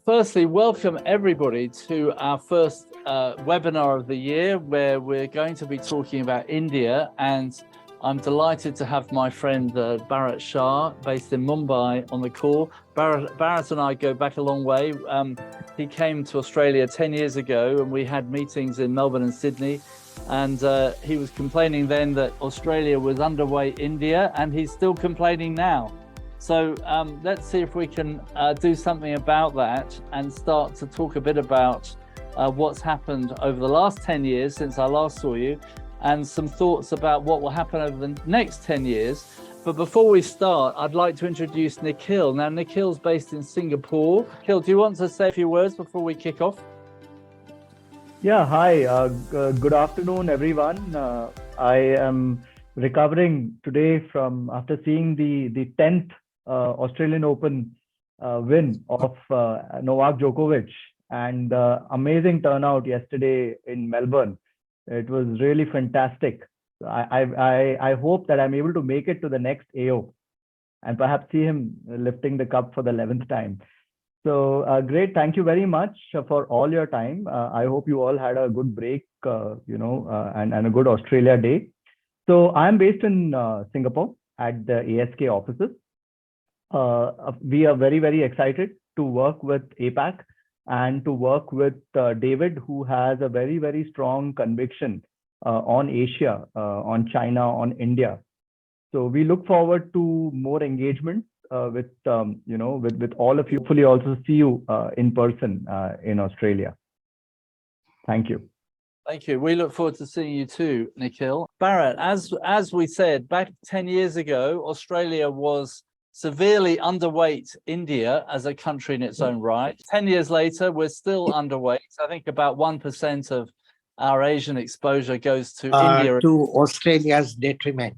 Firstly, welcome everybody to our first webinar of the year, where we're going to be talking about India. And I'm delighted to have my friend Bharat Shah, based in Mumbai, on the call. Bharat and I go back a long way. He came to Australia 10 years ago, and we had meetings in Melbourne and Sydney. And he was complaining then that Australia was underweight India, and he's still complaining now. So let's see if we can do something about that and start to talk a bit about what's happened over the last 10 years since I last saw you, and some thoughts about what will happen over the next 10 years. But before we start, I'd like to introduce Nikhil. Now, Nikhil's based in Singapore. Nikhil, do you want to say a few words before we kick off? Yeah, hi. Good afternoon, everyone. I am recovering today from after seeing the 10th Australian Open win of Novak Djokovic, and amazing turnout yesterday in Melbourne. It was really fantastic. I hope that I'm able to make it to the next AO and perhaps see him lifting the cup for the 11th time. So great. Thank you very much for all your time. I hope you all had a good break, and a good Australia day. So I'm based in Singapore at the ASK offices. We are very, very excited to work with APAC and to work with David, who has a very, very strong conviction on Asia, on China, on India. So we look forward to more engagement with all of you. Hopefully also see you in person in Australia. Thank you. Thank you. We look forward to seeing you too, Nikhil. Bharat, as we said, back 10 years ago, Australia was severely underweight India as a country in its own right. 10 years later, we're still underweight. I think about 1% of our Asian exposure goes to India. To Australia's detriment.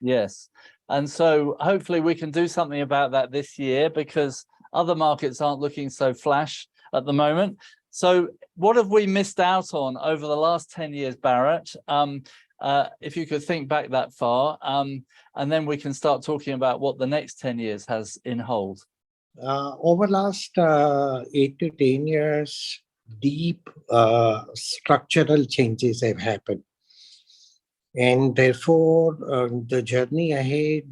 Yes. And so hopefully we can do something about that this year, because other markets aren't looking so flash at the moment. So what have we missed out on over the last 10 years, Bharat? If you could think back that far, and then we can start talking about what the next 10 years has in hold. Over last 8 to 10 years, deep structural changes have happened. And therefore, the journey ahead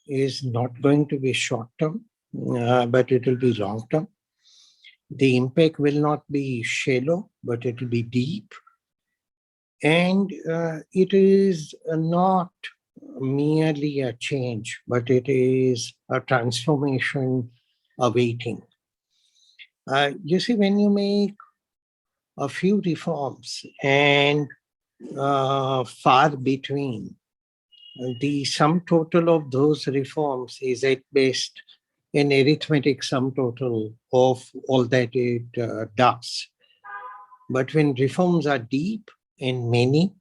is not going to be short-term, but it will be long-term. The impact will not be shallow, but it will be deep. And it is not merely a change, but it is a transformation awaiting. You see, when you make a few reforms and far between, the sum total of those reforms is at best an arithmetic sum total of all that it does. But when reforms are deep and many,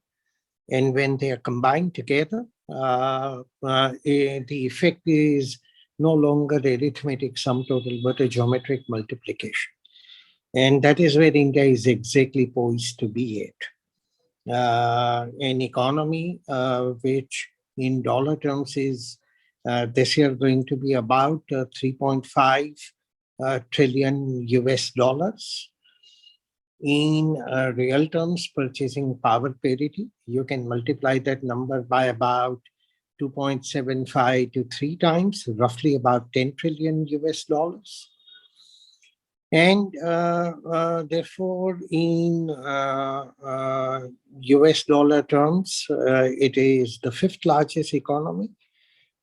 and when they are combined together, the effect is no longer arithmetic sum total, but a geometric multiplication. And that is where India is exactly poised to be at. An economy which in dollar terms is this year going to be about 3.5 trillion US dollars. In real terms, purchasing power parity, you can multiply that number by about 2.75 to 3 times, roughly about 10 trillion US dollars. And therefore, in US dollar terms, it is the 5th largest economy.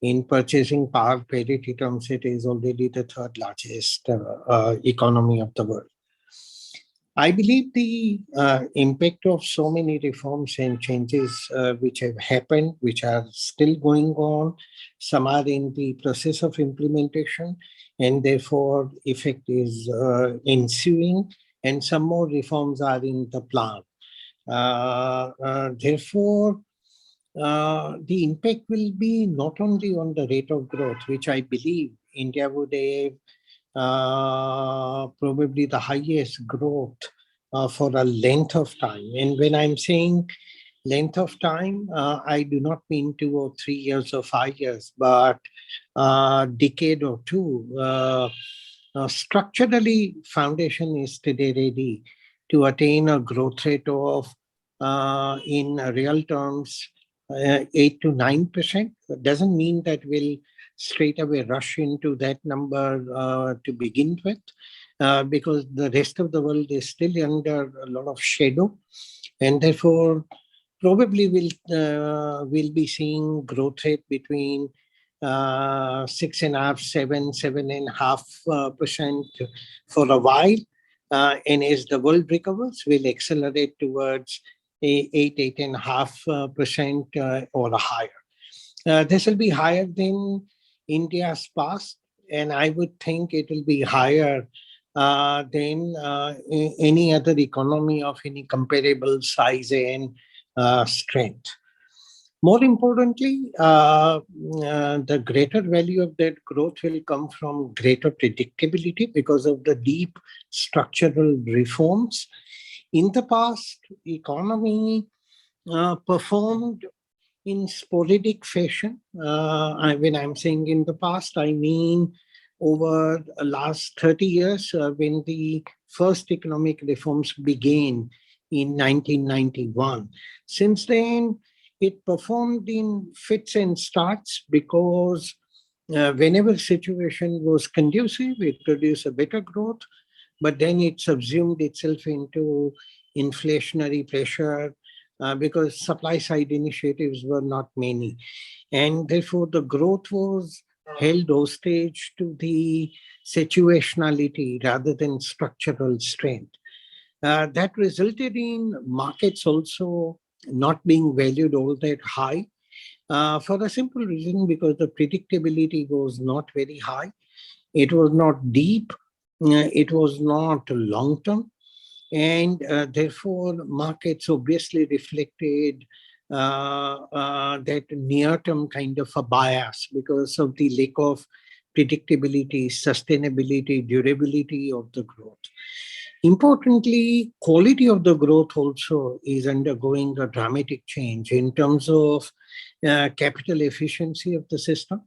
In purchasing power parity terms, it is already the 3rd largest economy of the world. I believe the impact of so many reforms and changes which have happened, which are still going on, some are in the process of implementation, and therefore effect is ensuing, and some more reforms are in the plan. Therefore, the impact will be not only on the rate of growth, which I believe India would have probably the highest growth for a length of time. And when I'm saying length of time, I do not mean 2 or 3 years or 5 years, but a decade or two. Structurally, foundation is today ready to attain a growth rate of, in real terms, 8 to 9%. That doesn't mean that we'll straight away rush into that number to begin with, because the rest of the world is still under a lot of shadow, and therefore probably we'll be seeing growth rate between 6.5, 7.5% for a while. And as the world recovers, we'll accelerate towards 8.5% or higher. This will be higher than India's past, and I would think it will be higher than any other economy of any comparable size and strength. More importantly, the greater value of that growth will come from greater predictability because of the deep structural reforms. In the past, economy performed in sporadic fashion. When I'm saying in the past, I mean over the last 30 years, when the first economic reforms began in 1991. Since then, it performed in fits and starts because whenever situation was conducive, it produced a better growth, but then it subsumed itself into inflationary pressure because supply side initiatives were not many. And therefore, the growth was held hostage to the situationality rather than structural strength. That resulted in markets also not being valued all that high for a simple reason because the predictability was not very high. It was not deep. It was not long term. And therefore, markets obviously reflected that near-term kind of a bias because of the lack of predictability, sustainability, durability of the growth. Importantly, quality of the growth also is undergoing a dramatic change in terms of capital efficiency of the system,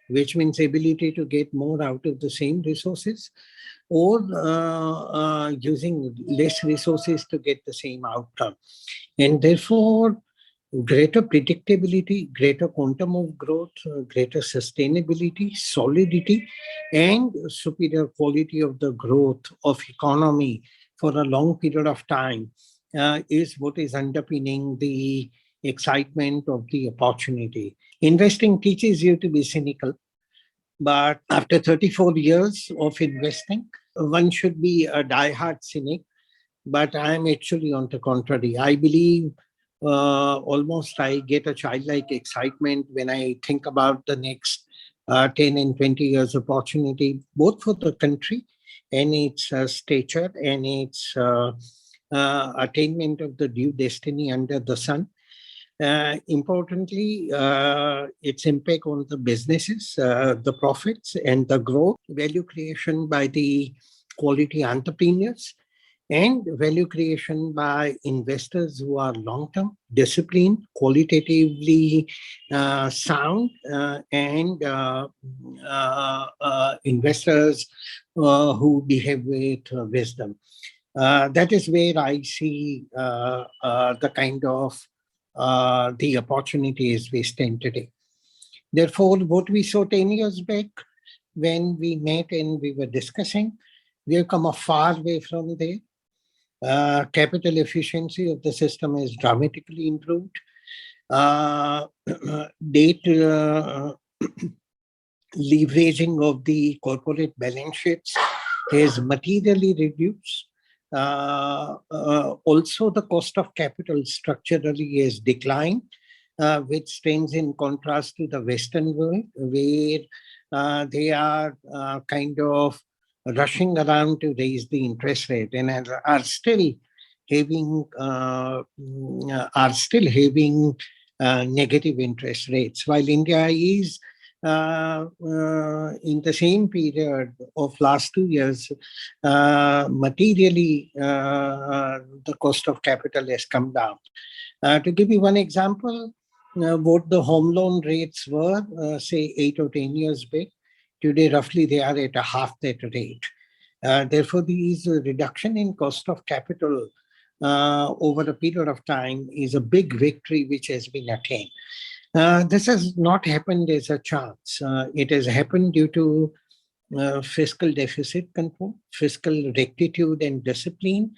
which means ability to get more out of the same resources or using less resources to get the same outcome. And therefore, greater predictability, greater quantum of growth, greater sustainability, solidity, and superior quality of the growth of economy for a long period of time is what is underpinning the excitement of the opportunity. Investing teaches you to be cynical, but after 34 years of investing, one should be a diehard cynic, but I am actually on the contrary. I believe almost I get a childlike excitement when I think about the next 10 and 20 years opportunity, both for the country and its stature and its attainment of the due destiny under the sun. Importantly, its impact on the businesses, the profits and the growth, value creation by the quality entrepreneurs, and value creation by investors who are long-term, disciplined, qualitatively sound, and investors who behave with wisdom. That is where I see the kind of the opportunities we stand today. Therefore, what we saw 10 years back when we met and we were discussing, we have come a far way from there. Capital efficiency of the system is dramatically improved. Debt leveraging of the corporate balance sheets is materially reduced. Also, the cost of capital structurally has declined, which stands in contrast to the Western world, where they are kind of rushing around to raise the interest rate and are still having negative interest rates, while India is in the same period of last 2 years, materially the cost of capital has come down. To give you one example, what the home loan rates were, say 8 or 10 years back, today roughly they are at a half that rate. Therefore, these reduction in cost of capital over a period of time is a big victory which has been attained. This has not happened as a chance. It has happened due to fiscal deficit control, fiscal rectitude and discipline,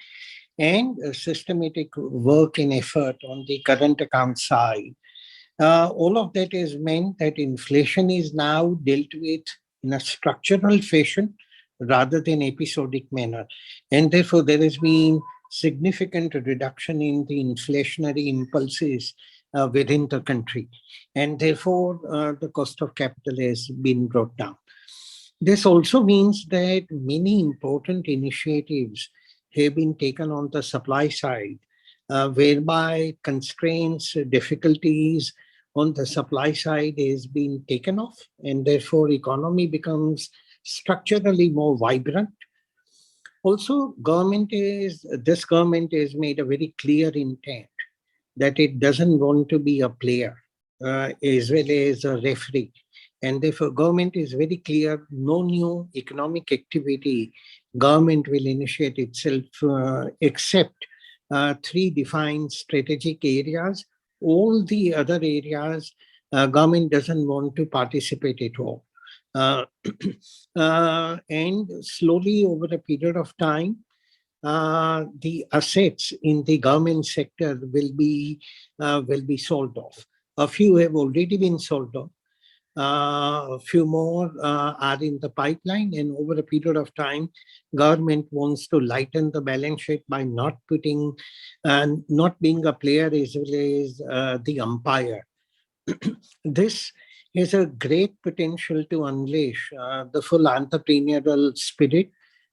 and systematic work and effort on the current account side. All of that has meant that inflation is now dealt with in a structural fashion rather than episodic manner. And therefore, there has been significant reduction in the inflationary impulses within the country. And therefore, the cost of capital has been brought down. This also means that many important initiatives have been taken on the supply side, whereby constraints, difficulties on the supply side is being taken off, and therefore economy becomes structurally more vibrant. Also, this government has made a very clear intent that it doesn't want to be a player as well as a referee. And therefore, government is very clear, no new economic activity government will initiate itself except three defined strategic areas. All the other areas, government doesn't want to participate at all. Uh, and slowly over a period of time, the assets in the government sector will be sold off. A few have already been sold off. A few more are in the pipeline, and over a period of time, government wants to lighten the balance sheet by not being a player as well as the umpire. This has a great potential to unleash the full entrepreneurial spirit,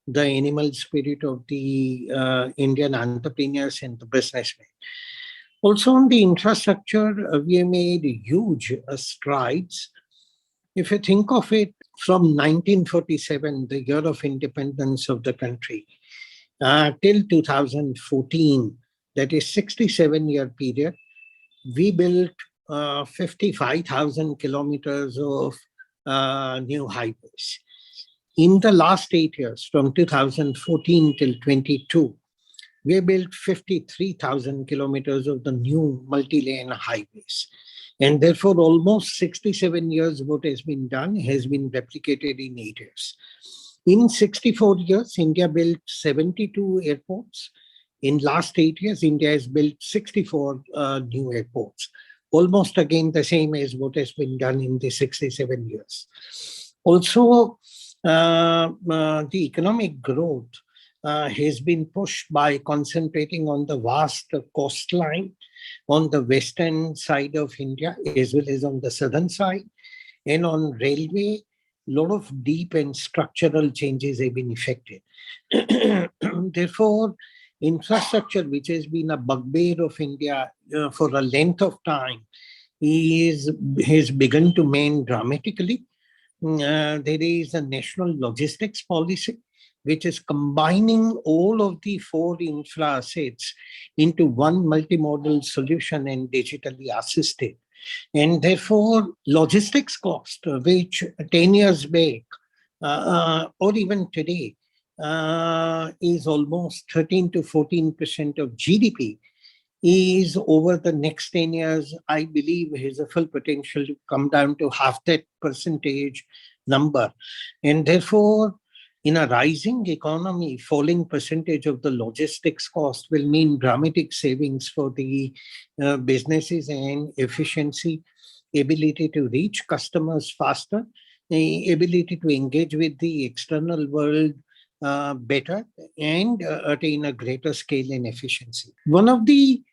the animal spirit of the Indian entrepreneurs and the businessmen. Also, on the infrastructure, we have made huge strides. If you think of it, from 1947, the year of independence of the country, till 2014, that is 67-year period, we built 55,000 kilometers of new highways. In the last 8 years, from 2014 till 22, we built 53,000 kilometers of the new multi-lane highways. And therefore, almost 67 years what has been done has been replicated in 8 years. In 64 years, India built 72 airports. In last 8 years, India has built 64 new airports. Almost again the same as what has been done in the 67 years. Also, the economic growth has been pushed by concentrating on the vast coastline on the western side of India as well as on the southern side. And on railway, a lot of deep and structural changes have been effected. Therefore, infrastructure, which has been a bugbear of India for a length of time, has begun to mend dramatically. There is a national logistics policy which is combining all of the four infra assets into one multimodal solution and digitally assisted. And therefore, logistics cost, which 10 years back or even today is almost 13 to 14% of GDP, is over the next 10 years, I believe, has a full potential to come down to half that percentage number. And therefore, in a rising economy, falling percentage of the logistics cost will mean dramatic savings for the businesses and efficiency, ability to reach customers faster, the ability to engage with the external world better, and attain a greater scale and efficiency. One of the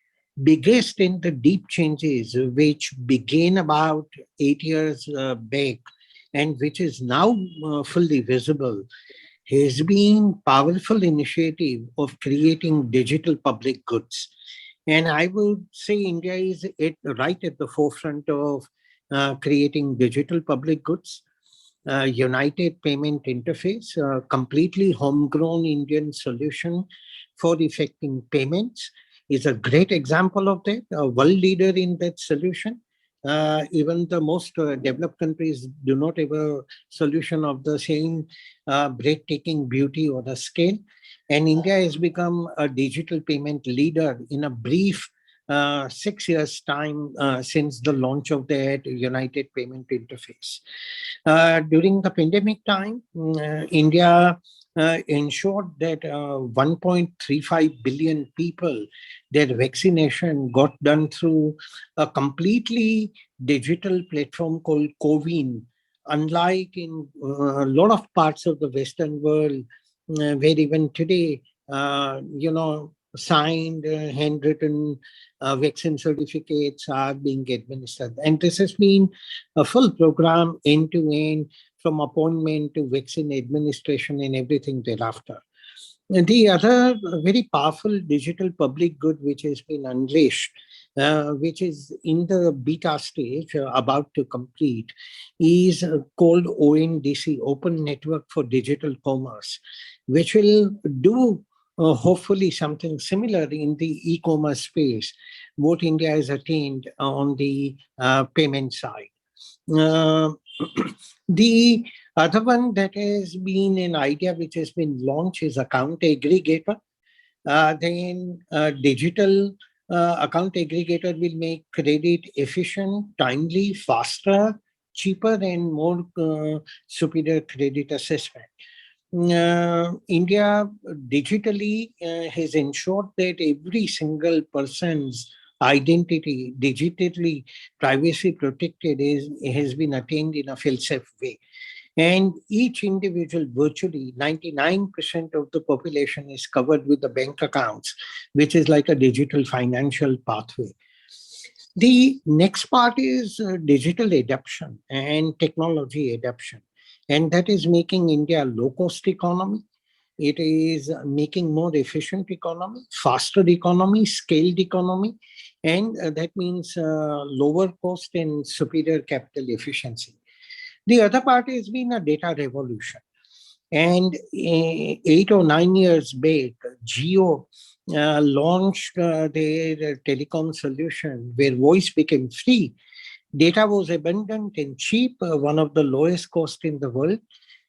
biggest and the deep changes which began about 8 years back and which is now fully visible has been powerful initiative of creating digital public goods. And I would say India is right at the forefront of creating digital public goods. United Payment Interface, a completely homegrown Indian solution for effecting payments, is a great example of that, a world leader in that solution. Even the most developed countries do not have a solution of the same breathtaking beauty or the scale. And India has become a digital payment leader in a brief 6 years' time since the launch of that United Payment Interface. During the pandemic time, India ensured that 1.35 billion people, their vaccination got done through a completely digital platform called CoWIN. Unlike in a lot of parts of the Western world, where even today, signed, handwritten vaccine certificates are being administered. And this has been a full program end to end from appointment to vaccine administration and everything thereafter. And the other very powerful digital public good which has been unleashed, which is in the beta stage, about to complete, is called ONDC, Open Network for Digital Commerce, which will do hopefully something similar in the e-commerce space, what India has attained on the payment side. Uh, the other one that has been an idea which has been launched is account aggregator. Then digital account aggregator will make credit efficient, timely, faster, cheaper, and more superior credit assessment. India digitally has ensured that every single person's identity digitally privacy protected has been attained in a fail-safe way. And each individual, virtually 99% of the population is covered with the bank accounts, which is like a digital financial pathway. The next part is digital adoption and technology adoption. And that is making India a low-cost economy. It is making more efficient economy, faster economy, scaled economy, and that means lower cost and superior capital efficiency. The other part has been a data revolution. And 8 or 9 years back, Geo launched their telecom solution where voice became free. Data was abundant and cheap, one of the lowest cost in the world.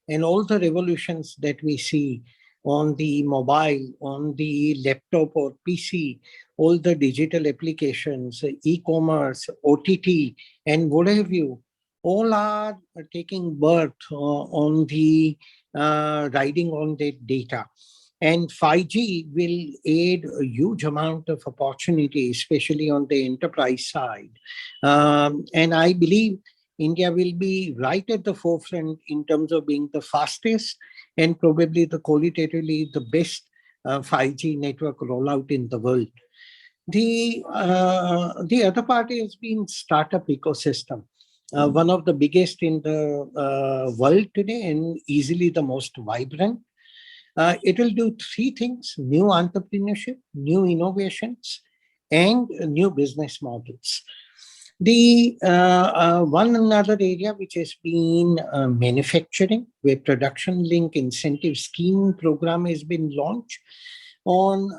And all the revolutions that we see on the mobile, on the laptop or PC, all the digital applications, e-commerce, OTT, and what have you, all are taking birth on the riding on that data. And 5G will aid a huge amount of opportunity, especially on the enterprise side. And I believe India will be right at the forefront in terms of being the fastest and probably the qualitatively the best 5G network rollout in the world. The other part has been startup ecosystem. One of the biggest in the world today and easily the most vibrant. It will do three things: new entrepreneurship, new innovations, and new business models. The one another area which has been manufacturing, where production link incentive scheme program has been launched on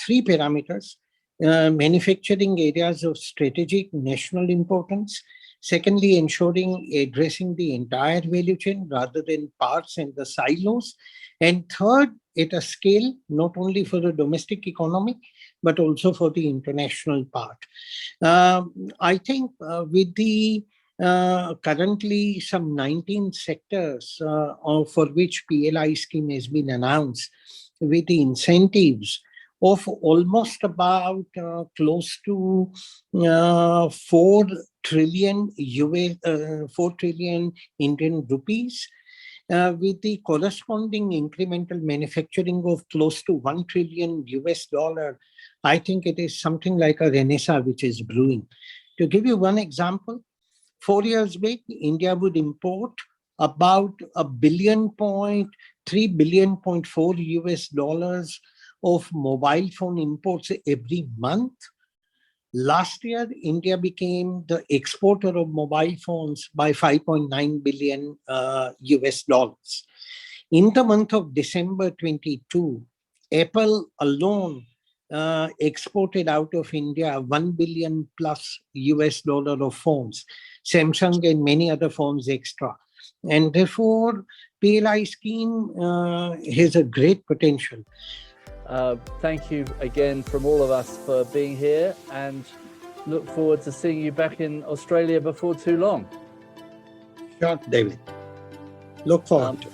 three parameters. Manufacturing areas of strategic national importance. Secondly, ensuring addressing the entire value chain rather than parts and the silos. And third, at a scale, not only for the domestic economy, but also for the international part. I think with the currently some 19 sectors for which PLI scheme has been announced, with the incentives of almost about close to 4 trillion 4 trillion Indian rupees, with the corresponding incremental manufacturing of close to 1 trillion US dollar. I think it is something like a renaissance which is brewing. To give you one example, 4 years back, India would import about $3 billion.4 US dollars of mobile phone imports every month. Last year, India became the exporter of mobile phones by 5.9 billion US dollars. In the month of December 22, Apple alone exported out of India $1 billion plus US dollar of phones, Samsung and many other phones extra. And therefore, PLI scheme has a great potential. Thank you again from all of us for being here, and look forward to seeing you back in Australia before too long. Sure, David. Look forward to it.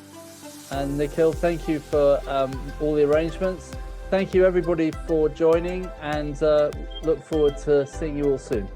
And Nikhil, thank you for all the arrangements. Thank you everybody for joining, and look forward to seeing you all soon.